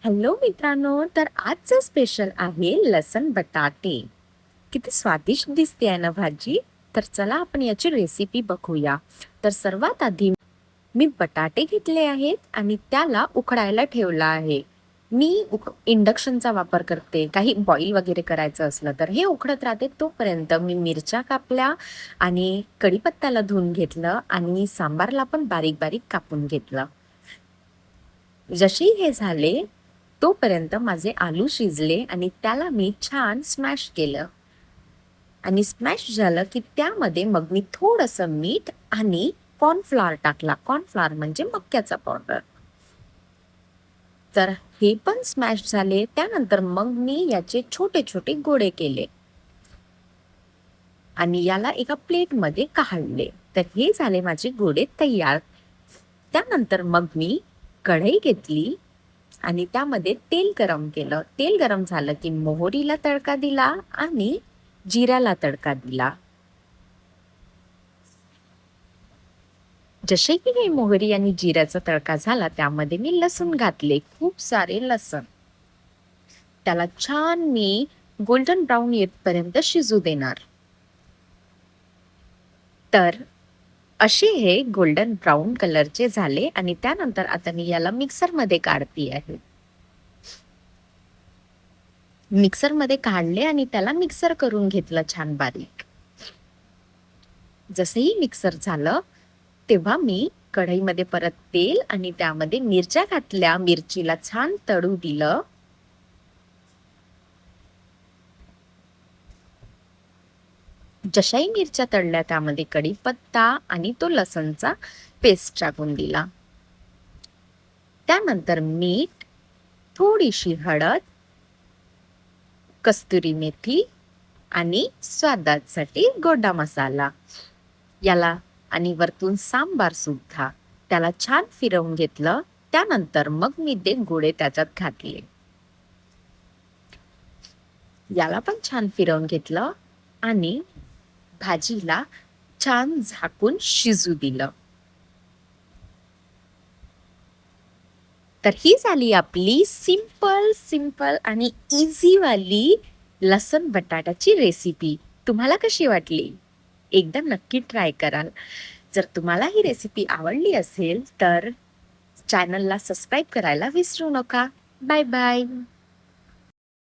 Hello मित्रांनो, तर आजचं स्पेशल आहे लसण बटाटे. किती स्वादिष्ट दिसते ना भाजी. तर चला आपण याची रेसिपी बघूया. तर सर्वात आधी मी बटाटे घेतले आहेत आणि त्याला उकडायला ठेवला आहे. मी इंडक्शनचा वापर करते. काही बॉईल वगैरे करायचं असलं तर हे उकडत राहते तोपर्यंत मी मिरच्या कापल्या आणि कढीपत्त्याला धुवून घेतलं आणि सांबारला पण बारीक बारीक कापून घेतलं. जशी हे झाले तोपर्यंत माझे आलू शिजले आणि त्याला मी छान स्मॅश केलं आणि स्मॅश झालं की त्यामध्ये मग मी थोडंसं मीठ आणि कॉर्नफ्लॉवर टाकला. कॉर्नफ्लॉवर म्हणजे मक्याचा पावडर. तर हे पण स्मॅश झाले. त्यानंतर मग मी याचे छोटे छोटे गोळे केले आणि याला एका प्लेटमध्ये काढले. तर हे झाले माझे गोळे तयार. त्यानंतर मग मी कढई घेतली आणि त्यामध्ये तेल गरम केलं. तेल गरम झालं की मोहरीला तडका दिला आणि जिऱ्याला तडका दिला. जसे की हे मोहरी आणि जिऱ्याचा तडका झाला त्यामध्ये मी लसूण घातले, खूप सारे लसूण. त्याला छान मी गोल्डन ब्राऊन येतपर्यंत शिजू देणार. तर असे हे गोल्डन ब्राऊन कलरचे झाले आणि त्यानंतर आता मी याला मिक्सरमध्ये काढते आहे. मिक्सरमध्ये काढले आणि त्याला मिक्सर करून घेतलं छान बारीक. जसंही मिक्सर झालं तेव्हा मी कढईमध्ये परत तेल आणि त्यामध्ये मिरच्या घातल्या. मिरचीला छान तळू दिलं. जशाही मिरच्या तळल्या त्यामध्ये कढीपत्ता आणि तो लसणचा पेस्ट टाकून दिला. त्यानंतर मीठ, थोडीशी हळद, कस्तुरी मेथी आणि स्वादासाठी गोडा मसाला याला आणि वरतून सांबार सुद्धा. त्याला छान फिरवून घेतलं. त्यानंतर मग मी ते गोळे त्याच्यात घातले. याला पण छान फिरवून घेतलं आणि भाजीला छान झाकून शिजू दिलं. तर ही झाली आपली सिंपल सिंपल आणि इझी वाली लसण बटाट्याची रेसिपी. तुम्हाला कशी वाटली? एकदा नक्की ट्राय कराल. जर तुम्हाला ही रेसिपी आवडली असेल तर चॅनलला सबस्क्राईब करायला विसरू नका. Bye bye.